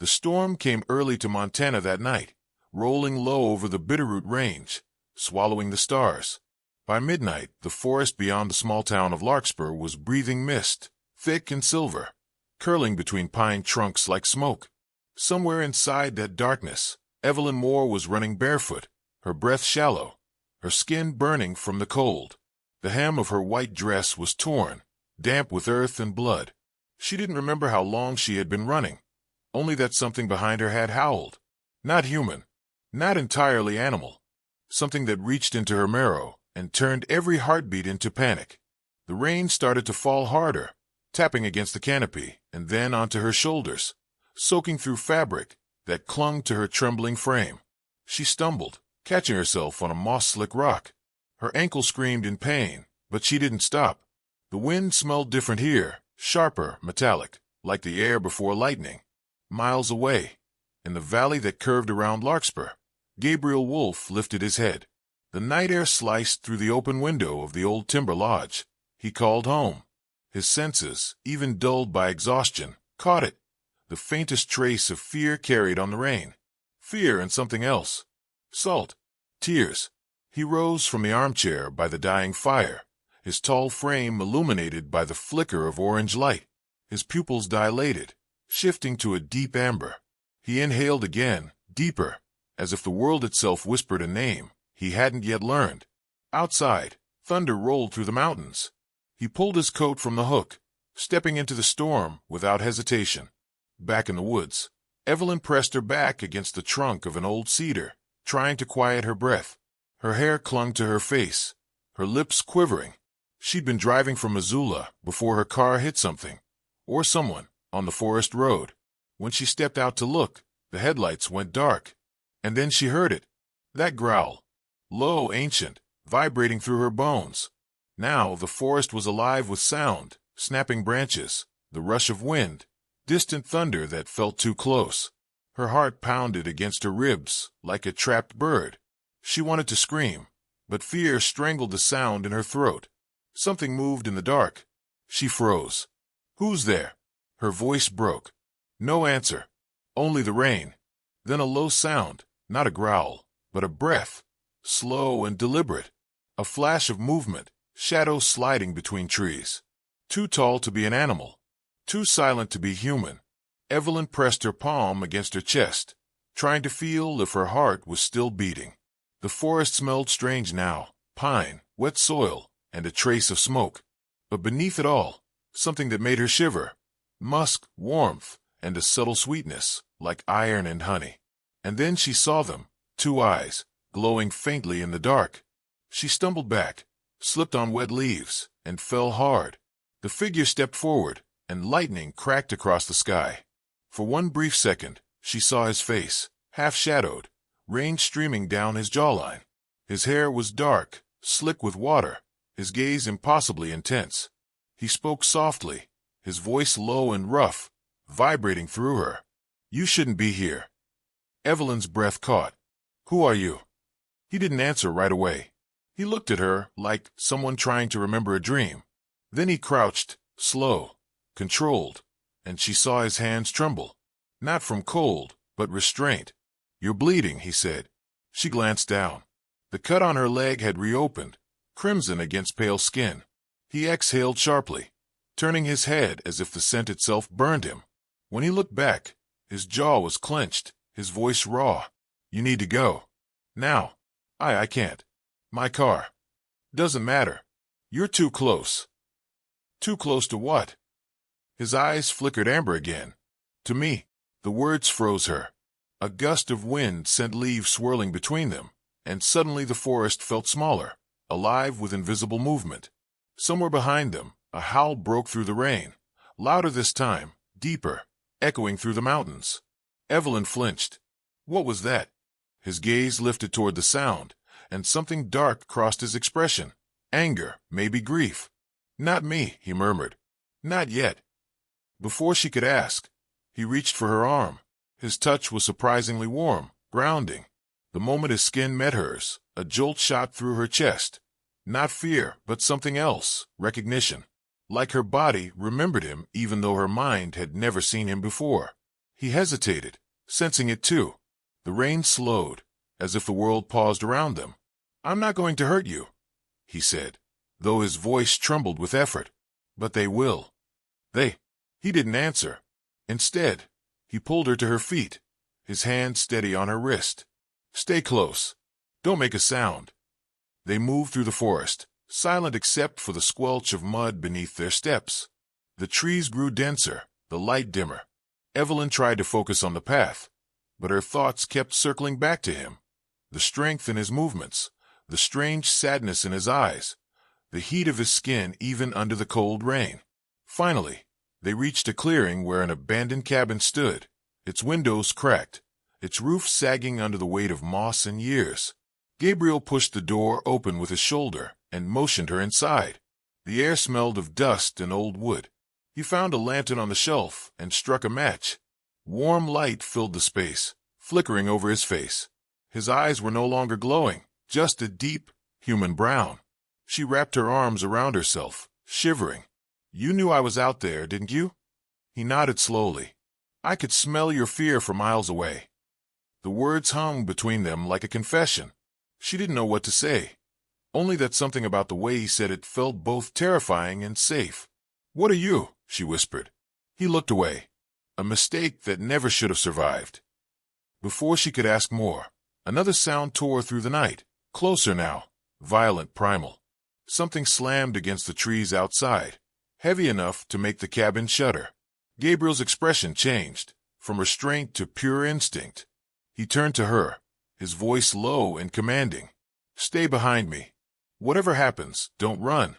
The storm came early to Montana that night, rolling low over the Bitterroot Range, swallowing the stars. By midnight, the forest beyond the small town of Larkspur was breathing mist, thick and silver, curling between pine trunks like smoke. Somewhere inside that darkness, Evelyn Moore was running barefoot, her breath shallow, her skin burning from the cold. The hem of her white dress was torn, damp with earth and blood. She didn't remember how long she had been running, only that something behind her had howled. Not human, not entirely animal. Something that reached into her marrow and turned every heartbeat into panic. The rain started to fall harder, tapping against the canopy and then onto her shoulders, soaking through fabric that clung to her trembling frame. She stumbled, catching herself on a moss-slick rock. Her ankle screamed in pain, but she didn't stop. The wind smelled different here, sharper, metallic, like the air before lightning. Miles away, in the valley that curved around Larkspur, Gabriel Wolfe lifted his head. The night air sliced through the open window of the old timber lodge. He called home. His senses, even dulled by exhaustion, caught it. The faintest trace of fear carried on the rain. Fear and something else. Salt. Tears. He rose from the armchair by the dying fire, his tall frame illuminated by the flicker of orange light. His pupils dilated, shifting to a deep amber. He inhaled again, deeper, as if the world itself whispered a name he hadn't yet learned. Outside, thunder rolled through the mountains. He pulled his coat from the hook, stepping into the storm without hesitation. Back in the woods, Evelyn pressed her back against the trunk of an old cedar, trying to quiet her breath. Her hair clung to her face, her lips quivering. She'd been driving from Missoula before her car hit something, or someone, on the forest road. When she stepped out to look, the headlights went dark. And then she heard it. That growl. Low, ancient, vibrating through her bones. Now the forest was alive with sound, snapping branches, the rush of wind, distant thunder that felt too close. Her heart pounded against her ribs like a trapped bird. She wanted to scream, but fear strangled the sound in her throat. Something moved in the dark. She froze. "Who's there?" Her voice broke. No answer. Only the rain. Then a low sound, not a growl, but a breath, slow and deliberate. A flash of movement, shadows sliding between trees. Too tall to be an animal, too silent to be human. Evelyn pressed her palm against her chest, trying to feel if her heart was still beating. The forest smelled strange now, pine, wet soil, and a trace of smoke. But beneath it all, something that made her shiver. Musk, warmth, and a subtle sweetness, like iron and honey. And then she saw them, two eyes, glowing faintly in the dark. She stumbled back, slipped on wet leaves, and fell hard. The figure stepped forward, and lightning cracked across the sky. For one brief second, she saw his face, half-shadowed, rain streaming down his jawline. His hair was dark, slick with water, his gaze impossibly intense. He spoke softly, his voice low and rough, vibrating through her. "You shouldn't be here." Evelyn's breath caught. "Who are you?" He didn't answer right away. He looked at her like someone trying to remember a dream. Then he crouched, slow, controlled, and she saw his hands tremble. Not from cold, but restraint. "You're bleeding," he said. She glanced down. The cut on her leg had reopened, crimson against pale skin. He exhaled sharply, turning his head as if the scent itself burned him. When he looked back, his jaw was clenched, his voice raw. "You need to go. Now." I can't. My car." "Doesn't matter. You're too close." "Too close to what?" His eyes flickered amber again. "To me." The words froze her. A gust of wind sent leaves swirling between them, and suddenly the forest felt smaller, alive with invisible movement. Somewhere behind them, a howl broke through the rain, louder this time, deeper, echoing through the mountains. Evelyn flinched. What was that? His gaze lifted toward the sound, and something dark crossed his expression. Anger, maybe grief. "Not me," he murmured. "Not yet." Before she could ask, he reached for her arm. His touch was surprisingly warm, grounding. The moment his skin met hers, a jolt shot through her chest. Not fear, but something else, recognition. Like her body remembered him even though her mind had never seen him before. He hesitated, sensing it too. The rain slowed, as if the world paused around them. "I'm not going to hurt you," he said, though his voice trembled with effort. "But they will." "They—" He didn't answer. Instead, he pulled her to her feet, his hand steady on her wrist. "Stay close. Don't make a sound." They moved through the forest, silent except for the squelch of mud beneath their steps. The trees grew denser, the light dimmer. Evelyn tried to focus on the path, but her thoughts kept circling back to him. The strength in his movements, the strange sadness in his eyes, the heat of his skin even under the cold rain. Finally, they reached a clearing where an abandoned cabin stood, its windows cracked, its roof sagging under the weight of moss and years. Gabriel pushed the door open with his shoulder and motioned her inside. The air smelled of dust and old wood. He found a lantern on the shelf and struck a match. Warm light filled the space, flickering over his face. His eyes were no longer glowing, just a deep, human brown. She wrapped her arms around herself, shivering. "You knew I was out there, didn't you?" He nodded slowly. "I could smell your fear from miles away." The words hung between them like a confession. She didn't know what to say, only that something about the way he said it felt both terrifying and safe. "What are you?" she whispered. He looked away. A mistake that never should have survived. Before she could ask more, another sound tore through the night, closer now, violent, primal. Something slammed against the trees outside, heavy enough to make the cabin shudder. Gabriel's expression changed, from restraint to pure instinct. He turned to her, his voice low and commanding. "Stay behind me. Whatever happens, don't run."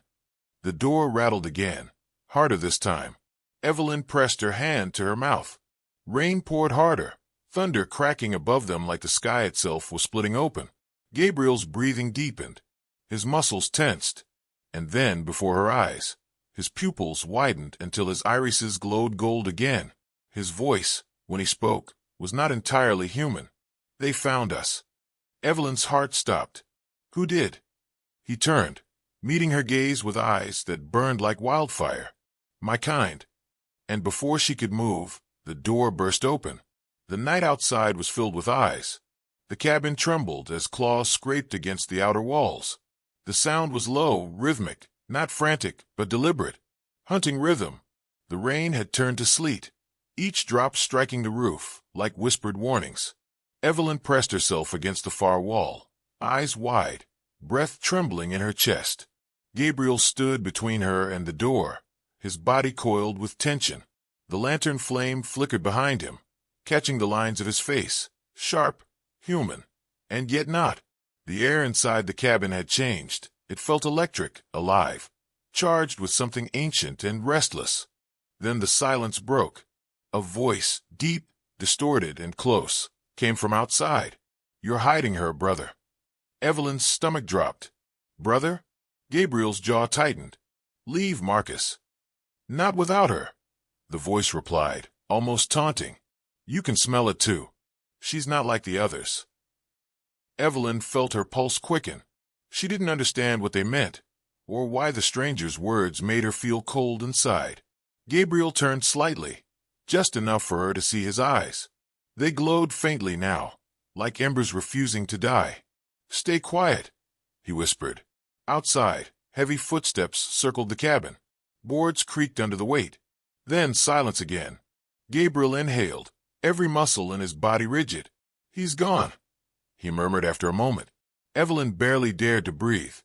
The door rattled again, harder this time. Evelyn pressed her hand to her mouth. Rain poured harder, thunder cracking above them like the sky itself was splitting open. Gabriel's breathing deepened, his muscles tensed, and then, before her eyes, his pupils widened until his irises glowed gold again. His voice, when he spoke, was not entirely human. "They found us." Evelyn's heart stopped. "Who did?" He turned, meeting her gaze with eyes that burned like wildfire. "My kind." And before she could move, the door burst open. The night outside was filled with eyes. The cabin trembled as claws scraped against the outer walls. The sound was low, rhythmic, not frantic, but deliberate. Hunting rhythm. The rain had turned to sleet, each drop striking the roof like whispered warnings. Evelyn pressed herself against the far wall, eyes wide, breath trembling in her chest. Gabriel stood between her and the door, his body coiled with tension. The lantern flame flickered behind him, catching the lines of his face, sharp, human, and yet not. The air inside the cabin had changed. It felt electric, alive, charged with something ancient and restless. Then the silence broke. A voice, deep, distorted, and close, came from outside. "You're hiding her, brother." Evelyn's stomach dropped. "Brother?" Gabriel's jaw tightened. "Leave, Marcus." "Not without her," the voice replied, almost taunting. "You can smell it too. She's not like the others." Evelyn felt her pulse quicken. She didn't understand what they meant, or why the stranger's words made her feel cold inside. Gabriel turned slightly, just enough for her to see his eyes. They glowed faintly now, like embers refusing to die. "Stay quiet," he whispered. Outside, heavy footsteps circled the cabin. Boards creaked under the weight. Then silence again. Gabriel inhaled, every muscle in his body rigid. "He's gone," he murmured after a moment. Evelyn barely dared to breathe.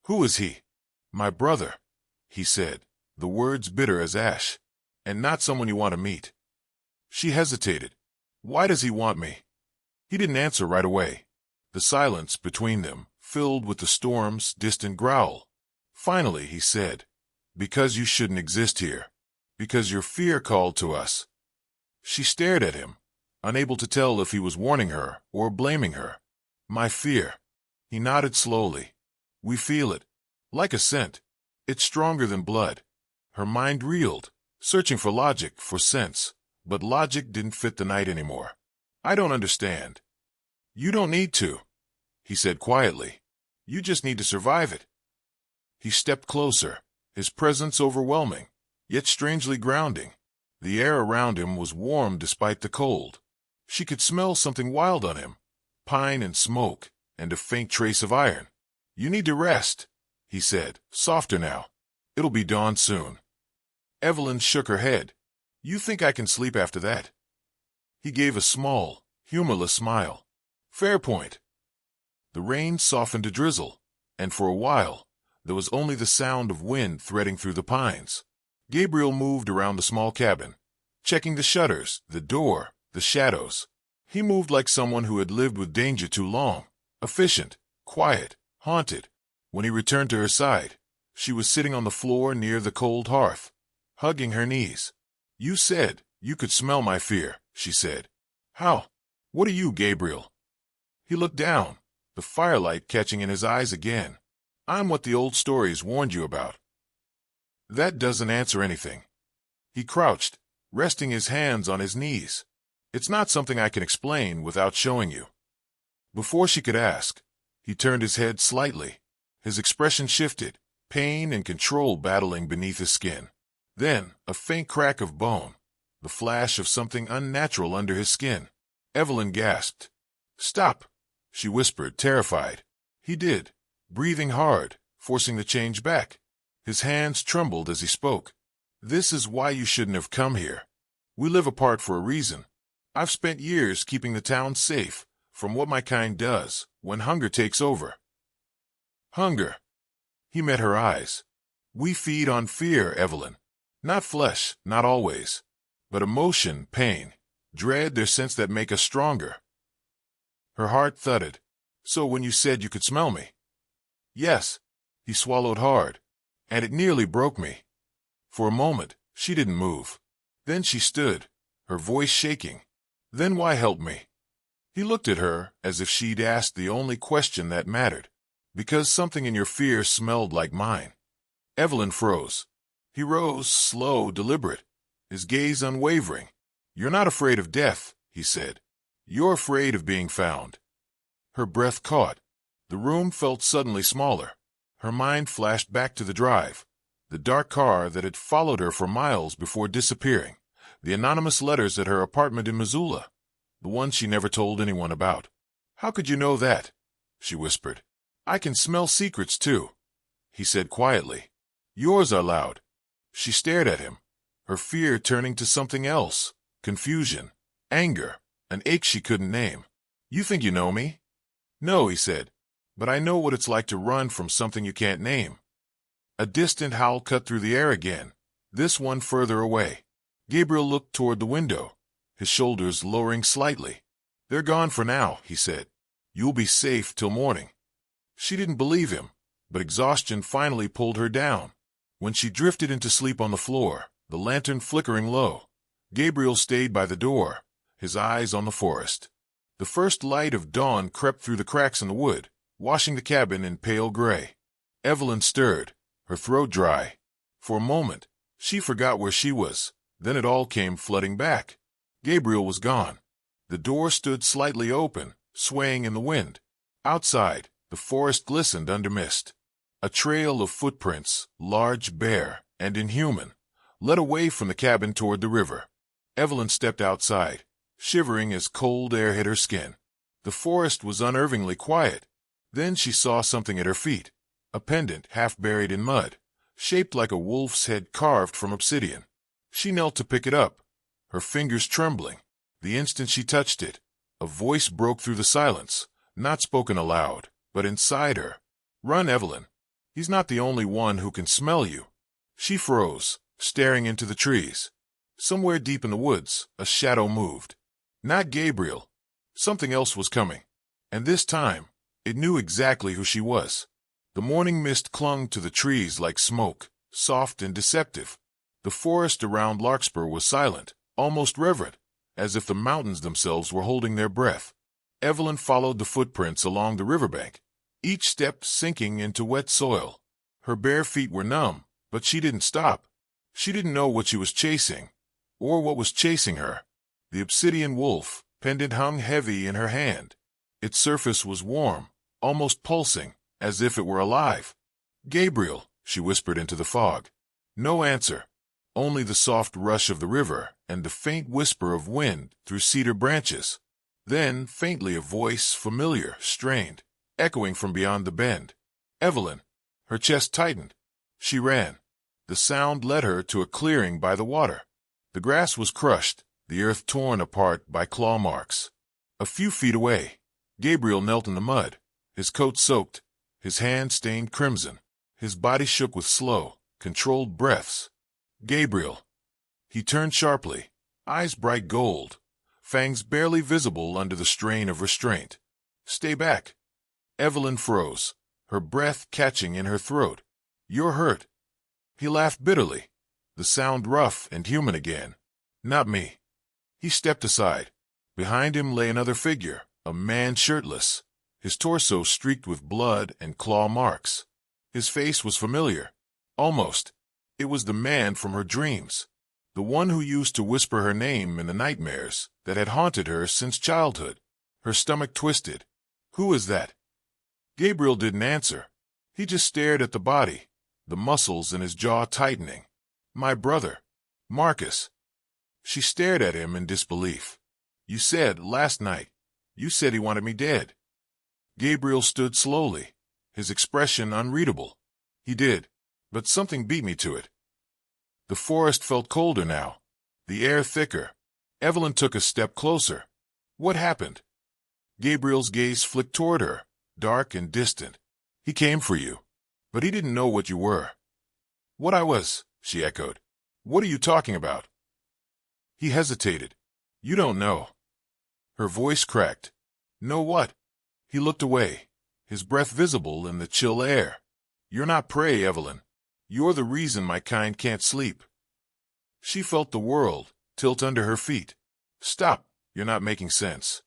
"Who is he?" "My brother," he said, the words bitter as ash. "And not someone you want to meet." She hesitated. "Why does he want me?" He didn't answer right away. The silence between them filled with the storm's distant growl. Finally he said, "Because you shouldn't exist here. Because your fear called to us." She stared at him, unable to tell if he was warning her or blaming her. "My fear." He nodded slowly. "We feel it. Like a scent. It's stronger than blood." Her mind reeled, searching for logic, for sense, but logic didn't fit the night anymore. "I don't understand." "You don't need to," he said quietly. "You just need to survive it." He stepped closer, his presence overwhelming, yet strangely grounding. The air around him was warm despite the cold. She could smell something wild on him, pine and smoke, and a faint trace of iron. "You need to rest," he said, softer now. "It'll be dawn soon." Evelyn shook her head. "You think I can sleep after that?" He gave a small, humorless smile. "Fair point." The rain softened to drizzle, and for a while, there was only the sound of wind threading through the pines. Gabriel moved around the small cabin, checking the shutters, the door, the shadows. He moved like someone who had lived with danger too long, efficient, quiet, haunted. When he returned to her side, she was sitting on the floor near the cold hearth, hugging her knees. "You said you could smell my fear," she said. "How? What are you, Gabriel?" He looked down, the firelight catching in his eyes again. "I'm what the old stories warned you about." "That doesn't answer anything." He crouched, resting his hands on his knees. "It's not something I can explain without showing you." Before she could ask, he turned his head slightly. His expression shifted, pain and control battling beneath his skin. Then, a faint crack of bone, the flash of something unnatural under his skin. Evelyn gasped. "Stop," she whispered, terrified. He did, breathing hard, forcing the change back. His hands trembled as he spoke. "This is why you shouldn't have come here. We live apart for a reason. I've spent years keeping the town safe from what my kind does when hunger takes over." "Hunger." He met her eyes. "We feed on fear, Evelyn. Not flesh, not always. But emotion, pain, dread, they're scents that make us stronger." Her heart thudded. "So when you said you could smell me?" "Yes." He swallowed hard, and it nearly broke me. For a moment, she didn't move. Then she stood, her voice shaking. "Then why help me?" He looked at her as if she'd asked the only question that mattered. "Because something in your fear smelled like mine." Evelyn froze. He rose, slow, deliberate, his gaze unwavering. "You're not afraid of death," he said. "You're afraid of being found." Her breath caught. The room felt suddenly smaller. Her mind flashed back to the drive, the dark car that had followed her for miles before disappearing, the anonymous letters at her apartment in Missoula, the ones she never told anyone about. "How could you know that?" she whispered. "I can smell secrets, too," he said quietly. "Yours are loud." She stared at him, her fear turning to something else, confusion, anger, an ache she couldn't name. "You think you know me?" "No," he said, "but I know what it's like to run from something you can't name." A distant howl cut through the air again, this one further away. Gabriel looked toward the window, his shoulders lowering slightly. "They're gone for now," he said. "You'll be safe till morning." She didn't believe him, but exhaustion finally pulled her down. When she drifted into sleep on the floor, the lantern flickering low, Gabriel stayed by the door, his eyes on the forest. The first light of dawn crept through the cracks in the wood, washing the cabin in pale gray. Evelyn stirred, her throat dry. For a moment, she forgot where she was, then it all came flooding back. Gabriel was gone. The door stood slightly open, swaying in the wind. Outside, the forest glistened under mist. A trail of footprints, large, bare, and inhuman, led away from the cabin toward the river. Evelyn stepped outside, shivering as cold air hit her skin. The forest was unnervingly quiet. Then she saw something at her feet, a pendant half buried in mud, shaped like a wolf's head carved from obsidian. She knelt to pick it up, her fingers trembling. The instant she touched it, a voice broke through the silence, not spoken aloud, but inside her. "Run, Evelyn. He's not the only one who can smell you." She froze, staring into the trees. Somewhere deep in the woods, a shadow moved. Not Gabriel. Something else was coming. And this time, it knew exactly who she was. The morning mist clung to the trees like smoke, soft and deceptive. The forest around Larkspur was silent, almost reverent, as if the mountains themselves were holding their breath. Evelyn followed the footprints along the riverbank, each step sinking into wet soil. Her bare feet were numb, but she didn't stop. She didn't know what she was chasing, or what was chasing her. The obsidian wolf pendant hung heavy in her hand. Its surface was warm, almost pulsing, as if it were alive. "Gabriel," she whispered into the fog. No answer. only the soft rush of the river and the faint whisper of wind through cedar branches. Then, faintly, a voice, familiar, strained, echoing from beyond the bend. Evelyn. Her chest tightened. She ran. The sound led her to a clearing by the water. The grass was crushed, the earth torn apart by claw marks. A few feet away, Gabriel knelt in the mud, his coat soaked, his hands stained crimson. His body shook with slow, controlled breaths. Gabriel. He turned sharply, eyes bright gold, fangs barely visible under the strain of restraint. Stay back. Evelyn froze, her breath catching in her throat. You're hurt. He laughed bitterly, the sound rough and human again. Not me. He stepped aside. Behind him lay another figure, a man shirtless, his torso streaked with blood and claw marks. His face was familiar. Almost. It was the man from her dreams, the one who used to whisper her name in the nightmares that had haunted her since childhood. Her stomach twisted. Who is that? Gabriel didn't answer. He just stared at the body, the muscles in his jaw tightening. My brother. Marcus. She stared at him in disbelief. You said last night. You said he wanted me dead. Gabriel stood slowly, his expression unreadable. He did, but something beat me to it. The forest felt colder now, the air thicker. Evelyn took a step closer. What happened? Gabriel's gaze flicked toward her, dark and distant. He came for you, but he didn't know what you were. What I was, she echoed. What are you talking about? He hesitated. You don't know. Her voice cracked. Know what? He looked away, his breath visible in the chill air. You're not prey, Evelyn. You're the reason my kind can't sleep. She felt the world tilt under her feet. Stop, you're not making sense.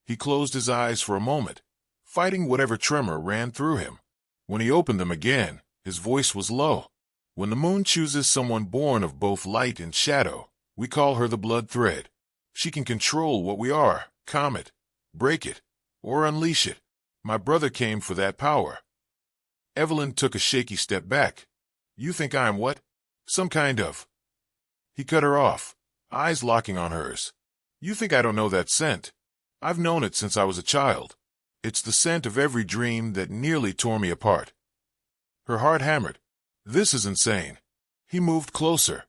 He closed his eyes for a moment, fighting whatever tremor ran through him. When he opened them again, his voice was low. When the moon chooses someone born of both light and shadow, we call her the blood thread. She can control what we are, calm it, break it, or unleash it. My brother came for that power. Evelyn took a shaky step back. You think I'm what? Some kind of... He cut her off, eyes locking on hers. You think I don't know that scent? I've known it since I was a child. It's the scent of every dream that nearly tore me apart. Her heart hammered. This is insane. He moved closer.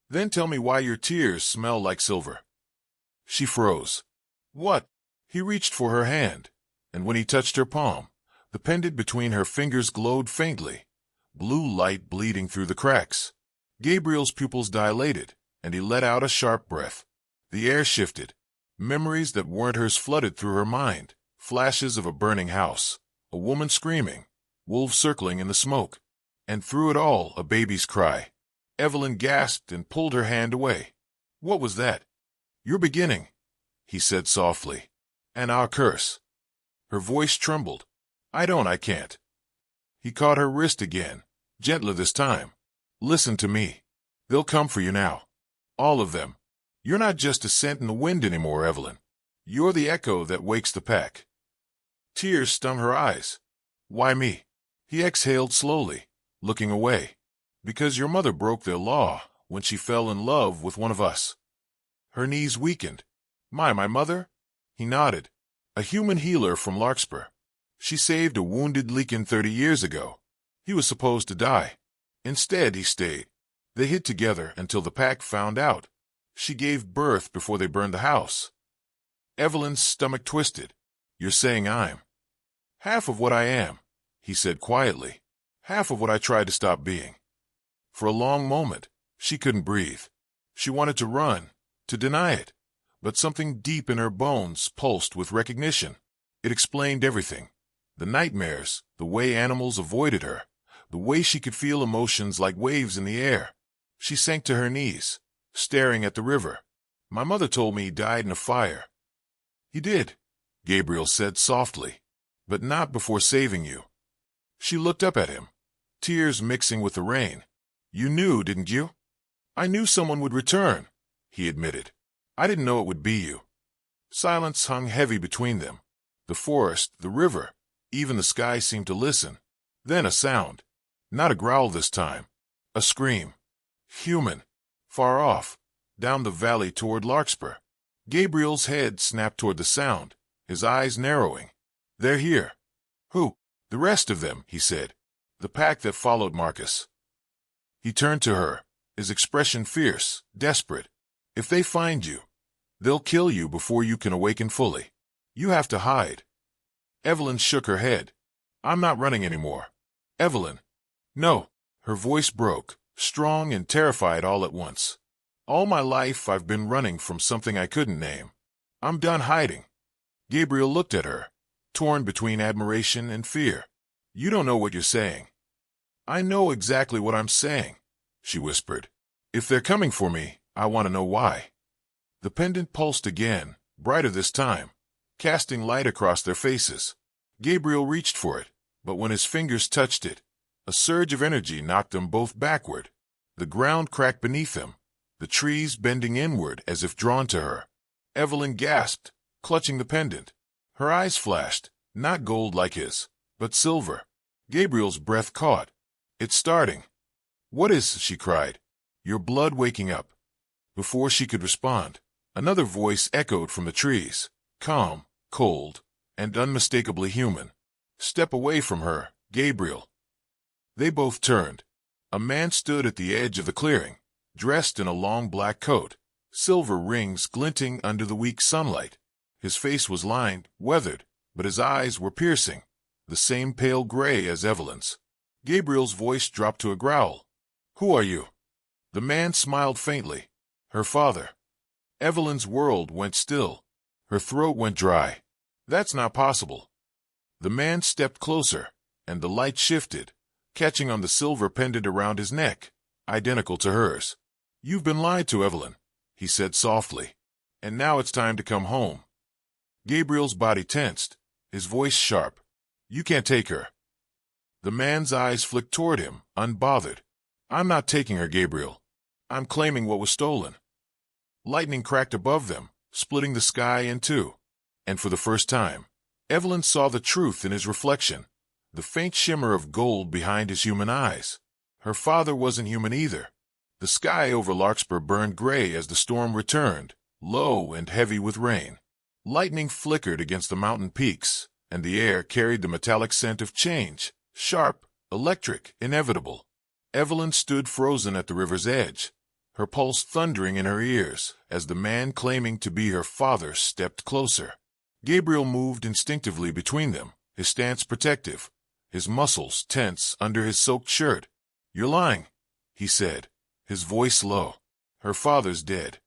Then tell me why your tears smell like silver. She froze. What? He reached for her hand, and when he touched her palm, the pendant between her fingers glowed faintly, blue light bleeding through the cracks. Gabriel's pupils dilated, and he let out a sharp breath. The air shifted. Memories that weren't hers flooded through her mind, flashes of a burning house, a woman screaming, wolves circling in the smoke, and through it all a baby's cry. Evelyn gasped and pulled her hand away. What was that? Your beginning, he said softly. And our curse. Her voice trembled. I can't. He caught her wrist again, gentler this time. Listen to me. They'll come for you now. All of them. You're not just a scent in the wind anymore, Evelyn. You're the echo that wakes the pack. Tears stung her eyes. Why me? He exhaled slowly, looking away. Because your mother broke their law when she fell in love with one of us. Her knees weakened. My mother? He nodded. A human healer from Larkspur. She saved a wounded Lycan 30 years ago. He was supposed to die. Instead, he stayed. They hid together until the pack found out. She gave birth before they burned the house. Evelyn's stomach twisted. You're saying I'm half of what I am, he said quietly. Half of what I tried to stop being. For a long moment, she couldn't breathe. She wanted to run, to deny it. But something deep in her bones pulsed with recognition. It explained everything. The nightmares, the way animals avoided her, the way she could feel emotions like waves in the air. She sank to her knees, staring at the river. My mother told me he died in a fire. He did, Gabriel said softly, but not before saving you. She looked up at him, tears mixing with the rain. You knew, didn't you? I knew someone would return, he admitted. I didn't know it would be you. Silence hung heavy between them. The forest, the river, even the sky seemed to listen. Then a sound. Not a growl this time. A scream. Human. Far off, down the valley toward Larkspur. Gabriel's head snapped toward the sound, his eyes narrowing. They're here. Who? The rest of them, he said. The pack that followed Marcus. He turned to her, his expression fierce, desperate. If they find you, they'll kill you before you can awaken fully. You have to hide. Evelyn shook her head. I'm not running anymore. Evelyn. No. Her voice broke, strong and terrified all at once. All my life I've been running from something I couldn't name. I'm done hiding. Gabriel looked at her, torn between admiration and fear. You don't know what you're saying. I know exactly what I'm saying, she whispered. If they're coming for me, I want to know why. The pendant pulsed again, brighter this time, casting light across their faces. Gabriel reached for it, but when his fingers touched it, a surge of energy knocked them both backward. The ground cracked beneath them, the trees bending inward as if drawn to her. Evelyn gasped, clutching the pendant. Her eyes flashed, not gold like his, but silver. Gabriel's breath caught. It's starting. What is? She cried. Your blood waking up. Before she could respond, another voice echoed from the trees, calm, cold, and unmistakably human. Step away from her, Gabriel. They both turned. A man stood at the edge of the clearing, dressed in a long black coat, silver rings glinting under the weak sunlight. His face was lined, weathered, but his eyes were piercing, the same pale gray as Evelyn's. Gabriel's voice dropped to a growl. Who are you? The man smiled faintly. Her father. Evelyn's world went still. Her throat went dry. That's not possible. The man stepped closer, and the light shifted, catching on the silver pendant around his neck, identical to hers. You've been lied to, Evelyn, he said softly. And now it's time to come home. Gabriel's body tensed, his voice sharp. You can't take her. The man's eyes flicked toward him, unbothered. I'm not taking her, Gabriel. I'm claiming what was stolen. Lightning cracked above them, splitting the sky in two. And for the first time, Evelyn saw the truth in his reflection, the faint shimmer of gold behind his human eyes. Her father wasn't human either. The sky over Larkspur burned gray as the storm returned, low and heavy with rain. Lightning flickered against the mountain peaks, and the air carried the metallic scent of change, sharp, electric, inevitable. Evelyn stood frozen at the river's edge, her pulse thundering in her ears as the man claiming to be her father stepped closer. Gabriel moved instinctively between them, his stance protective, his muscles tense under his soaked shirt. You're lying, he said, his voice low. Her father's dead.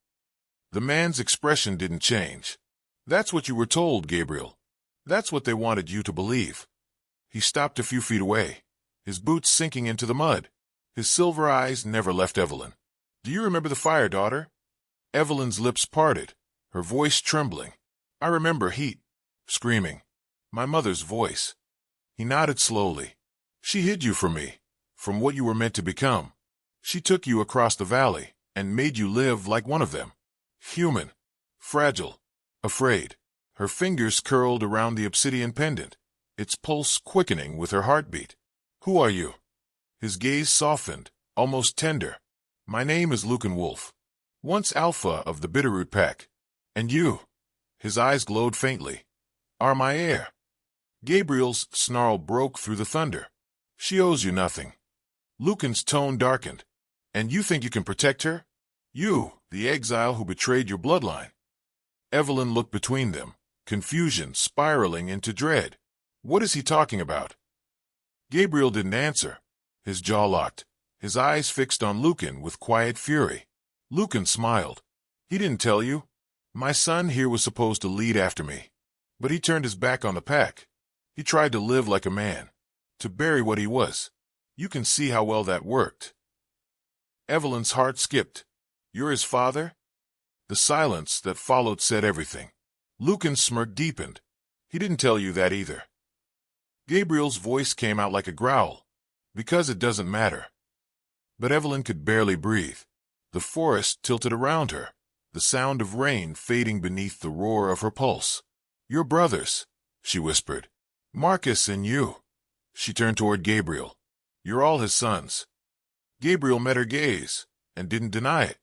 The man's expression didn't change. That's what you were told, Gabriel. That's what they wanted you to believe. He stopped a few feet away, his boots sinking into the mud. His silver eyes never left Evelyn. Do you remember the fire, daughter? Evelyn's lips parted, her voice trembling. I remember heat, screaming. My mother's voice. He nodded slowly. She hid you from me, from what you were meant to become. She took you across the valley and made you live like one of them. Human, fragile, afraid. Her fingers curled around the obsidian pendant, its pulse quickening with her heartbeat. Who are you? His gaze softened, almost tender. My name is Lycan Wolf, once alpha of the Bitterroot Pack. And you, his eyes glowed faintly, are my heir. Gabriel's snarl broke through the thunder. She owes you nothing. Lycan's tone darkened. And you think you can protect her? You, the exile who betrayed your bloodline. Evelyn looked between them, confusion spiraling into dread. What is he talking about? Gabriel didn't answer. His jaw locked, his eyes fixed on Lycan with quiet fury. Lycan smiled. He didn't tell you. My son here was supposed to lead after me. But he turned his back on the pack. He tried to live like a man, to bury what he was. You can see how well that worked. Evelyn's heart skipped. You're his father? The silence that followed said everything. Lycan's smirk deepened. He didn't tell you that either. Gabriel's voice came out like a growl. Because it doesn't matter. But Evelyn could barely breathe. The forest tilted around her, the sound of rain fading beneath the roar of her pulse. You're brothers, she whispered. Marcus and you. She turned toward Gabriel. You're all his sons. Gabriel met her gaze, and didn't deny it.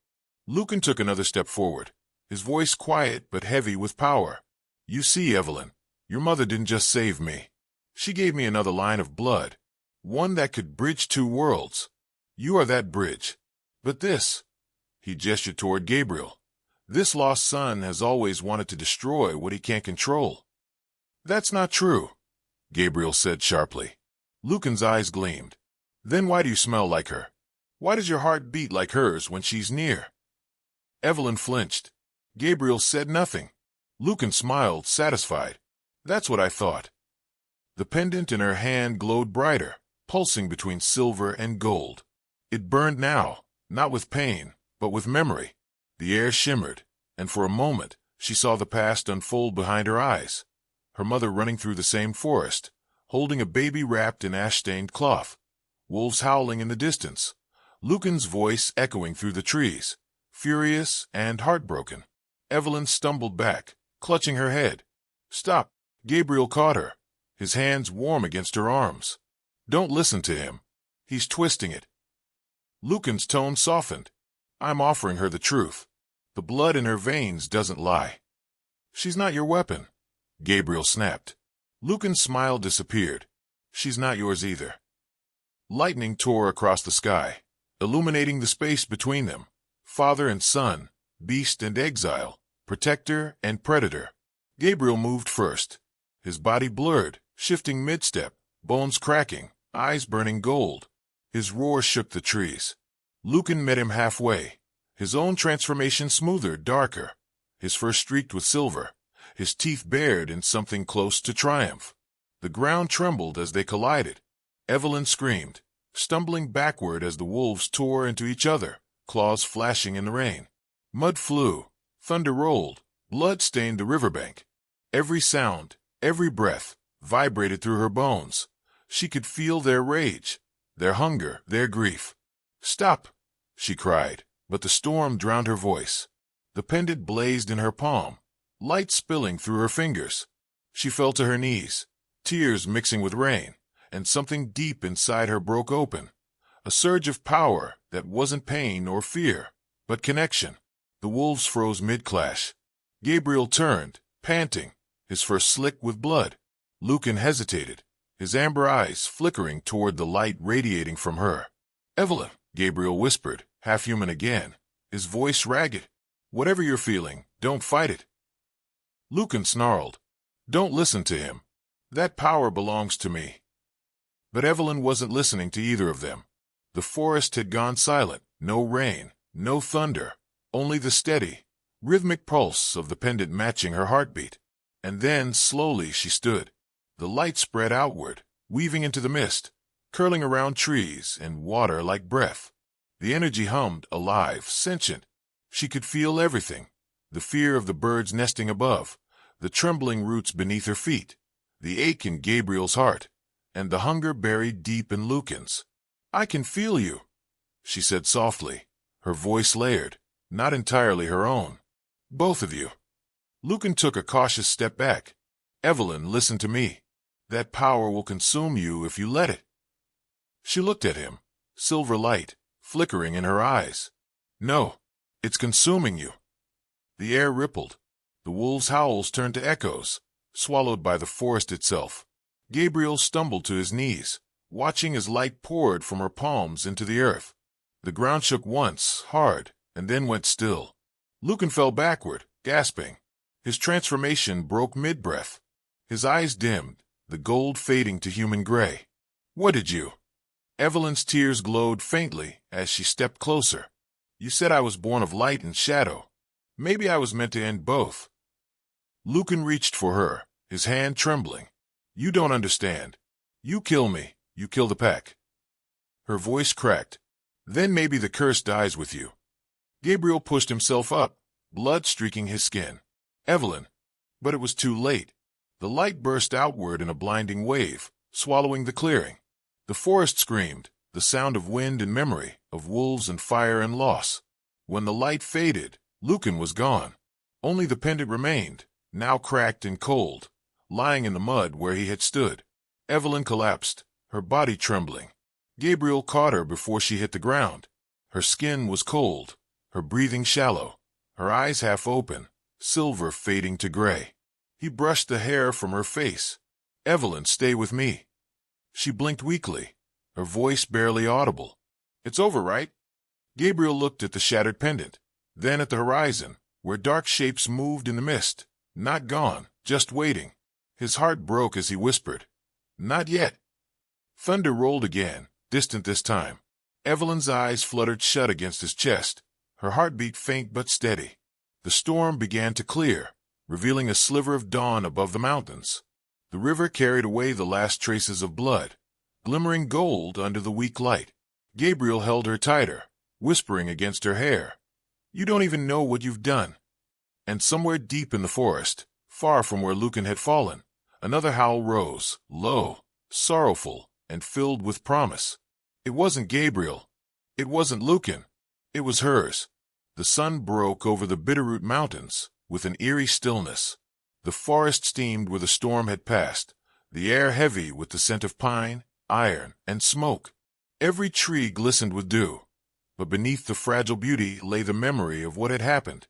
Lucan took another step forward, his voice quiet but heavy with power. You see, Evelyn, your mother didn't just save me. She gave me another line of blood, one that could bridge two worlds. You are that bridge. But this, he gestured toward Gabriel, this lost son has always wanted to destroy what he can't control. That's not true, Gabriel said sharply. Lucan's eyes gleamed. Then why do you smell like her? Why does your heart beat like hers when she's near? Evelyn flinched. Gabriel said nothing. Lucan smiled, satisfied. That's what I thought. The pendant in her hand glowed brighter, pulsing between silver and gold. It burned now, not with pain, but with memory. The air shimmered, and for a moment she saw the past unfold behind her eyes. Her mother running through the same forest, holding a baby wrapped in ash-stained cloth. Wolves howling in the distance. Lucan's voice echoing through the trees, furious and heartbroken. Evelyn stumbled back, clutching her head. Stop! Gabriel caught her, his hands warm against her arms. Don't listen to him. He's twisting it. Lucan's tone softened. I'm offering her the truth. The blood in her veins doesn't lie. She's not your weapon, Gabriel snapped. Lucan's smile disappeared. She's not yours either. Lightning tore across the sky, illuminating the space between them. Father and son, beast and exile, protector and predator. Gabriel moved first, his body blurred, shifting mid-step, bones cracking, eyes burning gold. His roar shook the trees. Lucan met him halfway, his own transformation smoother, darker. His fur streaked with silver, his teeth bared in something close to triumph. The ground trembled as they collided. Evelyn screamed, stumbling backward as the wolves tore into each other, claws flashing in the rain. Mud flew, thunder rolled, blood stained the riverbank. Every sound, every breath, vibrated through her bones. She could feel their rage, their hunger, their grief. Stop, she cried, but the storm drowned her voice. The pendant blazed in her palm, light spilling through her fingers. She fell to her knees, tears mixing with rain, and something deep inside her broke open. A surge of power that wasn't pain or fear, but connection. The wolves froze mid-clash. Gabriel turned, panting, his fur slick with blood. Lucan hesitated, his amber eyes flickering toward the light radiating from her. Evelyn, Gabriel whispered, half human again, his voice ragged. Whatever you're feeling, don't fight it. Lucan snarled. Don't listen to him. That power belongs to me. But Evelyn wasn't listening to either of them. The forest had gone silent, no rain, no thunder, only the steady, rhythmic pulse of the pendant matching her heartbeat. And then, slowly, she stood. The light spread outward, weaving into the mist, curling around trees and water like breath. The energy hummed, alive, sentient. She could feel everything, the fear of the birds nesting above, the trembling roots beneath her feet, the ache in Gabriel's heart, and the hunger buried deep in Lucan's. I can feel you, she said softly, her voice layered, not entirely her own. Both of you. Lucan took a cautious step back. Evelyn, listen to me. That power will consume you if you let it. She looked at him, silver light flickering in her eyes. No, it's consuming you. The air rippled. The wolves' howls turned to echoes, swallowed by the forest itself. Gabriel stumbled to his knees, watching as light poured from her palms into the earth. The ground shook once, hard, and then went still. Lucan fell backward, gasping. His transformation broke mid-breath. His eyes dimmed, the gold fading to human gray. What did you? Evelyn's tears glowed faintly as she stepped closer. You said I was born of light and shadow. Maybe I was meant to end both. Lucan reached for her, his hand trembling. You don't understand. You kill me, you kill the pack. Her voice cracked. Then maybe the curse dies with you. Gabriel pushed himself up, blood streaking his skin. Evelyn. But it was too late. The light burst outward in a blinding wave, swallowing the clearing. The forest screamed, the sound of wind and memory, of wolves and fire and loss. When the light faded, Lucan was gone. Only the pendant remained, now cracked and cold, lying in the mud where he had stood. Evelyn collapsed, her body trembling. Gabriel caught her before she hit the ground. Her skin was cold, her breathing shallow, her eyes half open, silver fading to gray. He brushed the hair from her face. "Evelyn, stay with me." She blinked weakly, her voice barely audible. "It's over, right?" Gabriel looked at the shattered pendant, then at the horizon, where dark shapes moved in the mist. Not gone, just waiting. His heart broke as he whispered, "Not yet." Thunder rolled again, distant this time. Evelyn's eyes fluttered shut against his chest, her heartbeat faint but steady. The storm began to clear, revealing a sliver of dawn above the mountains. The river carried away the last traces of blood, glimmering gold under the weak light. Gabriel held her tighter, whispering against her hair, "You don't even know what you've done." And somewhere deep in the forest, far from where Lycan had fallen, another howl rose, low, sorrowful, and filled with promise. It wasn't Gabriel. It wasn't Lycan. It was hers. The sun broke over the Bitterroot Mountains with an eerie stillness. The forest steamed where the storm had passed, the air heavy with the scent of pine, iron, and smoke. Every tree glistened with dew, but beneath the fragile beauty lay the memory of what had happened.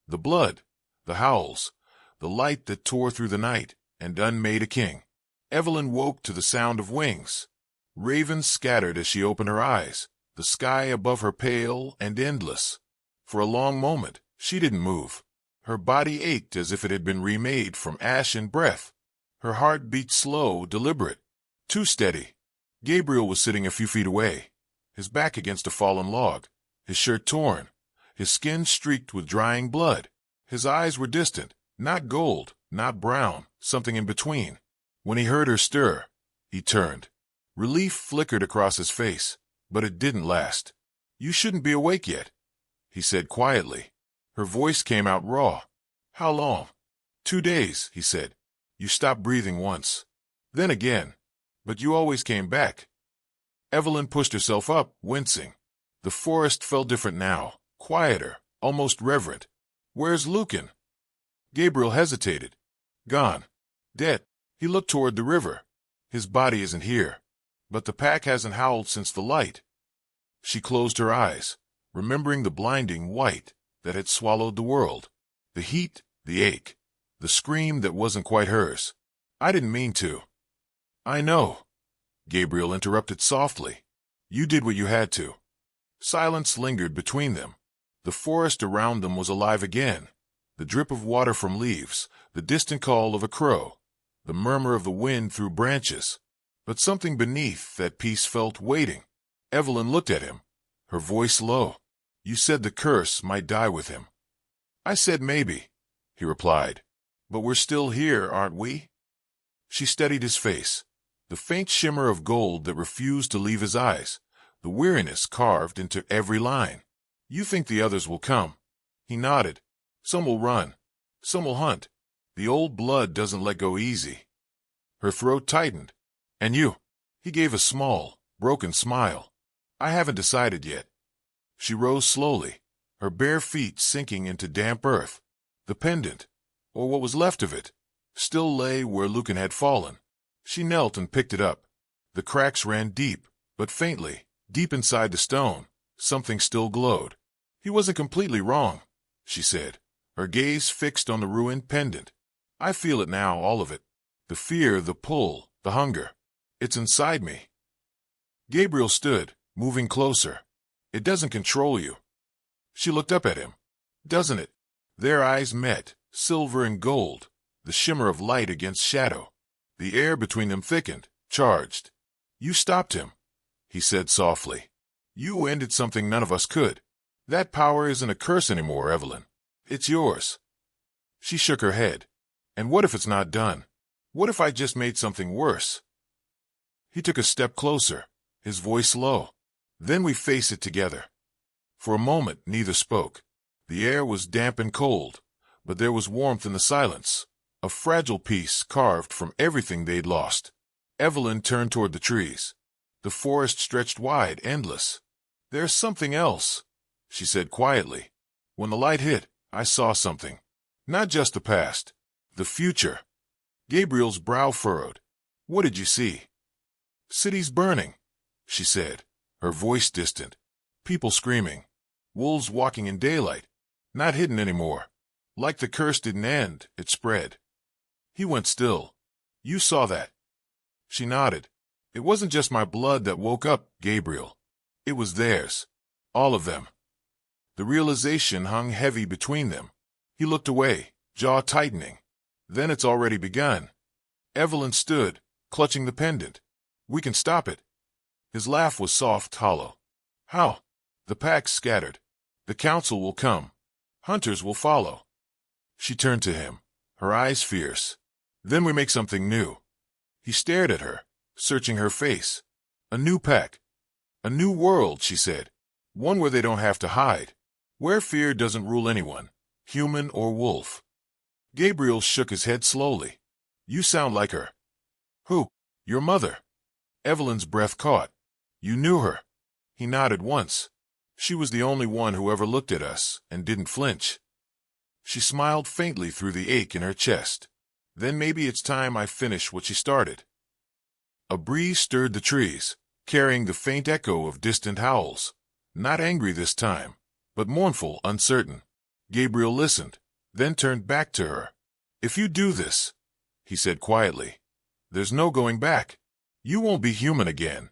The blood, the howls, the light that tore through the night and unmade a king. Evelyn woke to the sound of wings. Ravens scattered as she opened her eyes, the sky above her pale and endless. For a long moment, she didn't move. Her body ached as if it had been remade from ash and breath. Her heart beat slow, deliberate, too steady. Gabriel was sitting a few feet away, his back against a fallen log, his shirt torn, his skin streaked with drying blood. His eyes were distant, not gold, not brown, something in between. When he heard her stir, he turned. Relief flickered across his face, but it didn't last. "You shouldn't be awake yet," he said quietly. Her voice came out raw. "How long?" "2 days," he said. "You stopped breathing once. Then again. But you always came back." Evelyn pushed herself up, wincing. The forest felt different now, quieter, almost reverent. "Where's Lycan?" Gabriel hesitated. "Gone. Dead." He looked toward the river. "His body isn't here. But the pack hasn't howled since the light." She closed her eyes, remembering the blinding white that had swallowed the world. The heat, the ache, the scream that wasn't quite hers. "I didn't mean to." "I know," Gabriel interrupted softly. "You did what you had to." Silence lingered between them. The forest around them was alive again. The drip of water from leaves, the distant call of a crow, the murmur of the wind through branches. But something beneath that peace felt waiting. Evelyn looked at him, her voice low. "You said the curse might die with him." "I said maybe," he replied. "But we're still here, aren't we?" She steadied his face, the faint shimmer of gold that refused to leave his eyes, the weariness carved into every line. "You think the others will come?" He nodded. "Some will run. Some will hunt. The old blood doesn't let go easy." Her throat tightened. "And you?" He gave a small, broken smile. "I haven't decided yet." She rose slowly, her bare feet sinking into damp earth. The pendant, or what was left of it, still lay where Lycan had fallen. She knelt and picked it up. The cracks ran deep, but faintly, deep inside the stone, something still glowed. "He wasn't completely wrong," she said, her gaze fixed on the ruined pendant. "I feel it now, all of it. The fear, the pull, the hunger. It's inside me." Gabriel stood, moving closer. "It doesn't control you." She looked up at him. "Doesn't it?" Their eyes met, silver and gold, the shimmer of light against shadow. The air between them thickened, charged. "You stopped him," he said softly. "You ended something none of us could. That power isn't a curse anymore, Evelyn. It's yours." She shook her head. "And what if it's not done? What if I just made something worse?" He took a step closer, his voice low. "Then we face it together." For a moment, neither spoke. The air was damp and cold, but there was warmth in the silence, a fragile piece carved from everything they'd lost. Evelyn turned toward the trees. The forest stretched wide, endless. "There's something else," she said quietly. "When the light hit, I saw something. Not just the past. The future." Gabriel's brow furrowed. "What did you see?" "Cities burning," she said, her voice distant. "People screaming. Wolves walking in daylight, not hidden anymore. Like the curse didn't end, it spread. He went still. You saw that? She nodded. It wasn't just my blood that woke up, Gabriel. It was theirs. All of them. The realization hung heavy between them. He looked away, jaw tightening. Then it's already begun. Evelyn stood, clutching the pendant. We can stop it. His laugh was soft, hollow. How? The pack's scattered. The council will come. Hunters will follow. She turned to him, her eyes fierce. Then we make something new. He stared at her, searching her face. A new pack. A new world, she said. One where they don't have to hide. Where fear doesn't rule anyone, human or wolf. Gabriel shook his head slowly. You sound like her. Who? Your mother. Evelyn's breath caught. You knew her. He nodded once. She was the only one who ever looked at us and didn't flinch. She smiled faintly through the ache in her chest. Then maybe it's time I finish what she started. A breeze stirred the trees, carrying the faint echo of distant howls. Not angry this time, but mournful, uncertain. Gabriel listened, then turned back to her. If you do this, he said quietly, there's no going back. You won't be human again.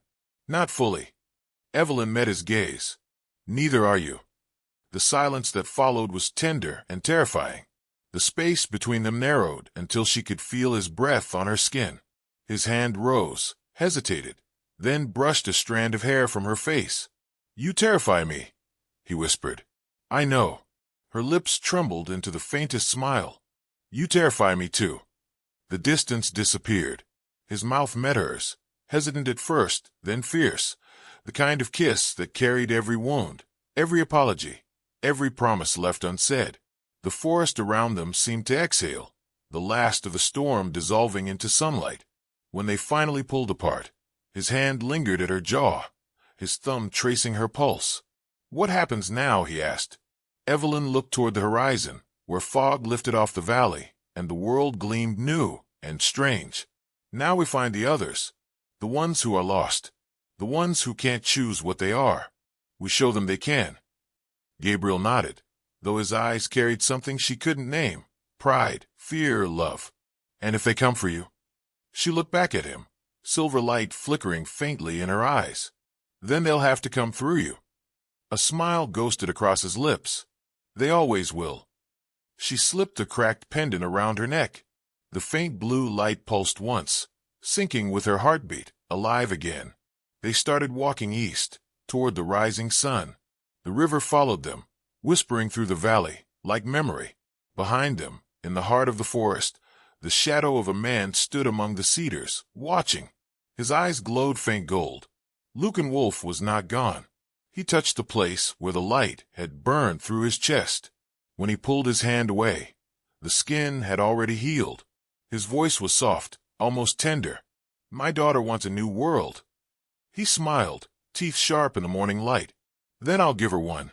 Not fully. Evelyn met his gaze. Neither are you. The silence that followed was tender and terrifying. The space between them narrowed until she could feel his breath on her skin. His hand rose, hesitated, then brushed a strand of hair from her face. You terrify me, he whispered. I know. Her lips trembled into the faintest smile. You terrify me too. The distance disappeared. His mouth met hers, hesitant at first, then fierce, the kind of kiss that carried every wound, every apology, every promise left unsaid. The forest around them seemed to exhale, the last of the storm dissolving into sunlight. When they finally pulled apart, his hand lingered at her jaw, his thumb tracing her pulse. What happens now? He asked. Evelyn looked toward the horizon, where fog lifted off the valley, and the world gleamed new and strange. Now we find the others, the ones who are lost, the ones who can't choose what they are. We show them they can. Gabriel nodded, though his eyes carried something she couldn't name, pride, fear, love. And if they come for you? She looked back at him, silver light flickering faintly in her eyes. Then they'll have to come through you. A smile ghosted across his lips. They always will. She slipped a cracked pendant around her neck. The faint blue light pulsed once, syncing with her heartbeat, alive again. They started walking east, toward the rising sun. The river followed them, whispering through the valley, like memory. Behind them, in the heart of the forest, the shadow of a man stood among the cedars, watching. His eyes glowed faint gold. Lycan Wolf was not gone. He touched the place where the light had burned through his chest. When he pulled his hand away, the skin had already healed. His voice was soft, almost tender. My daughter wants a new world. He smiled, teeth sharp in the morning light. Then I'll give her one.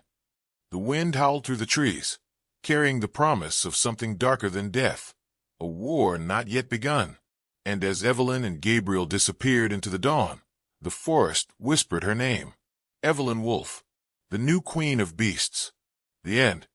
The wind howled through the trees, carrying the promise of something darker than death, a war not yet begun. And as Evelyn and Gabriel disappeared into the dawn, the forest whispered her name. Evelyn Wolf, the new queen of beasts. The end.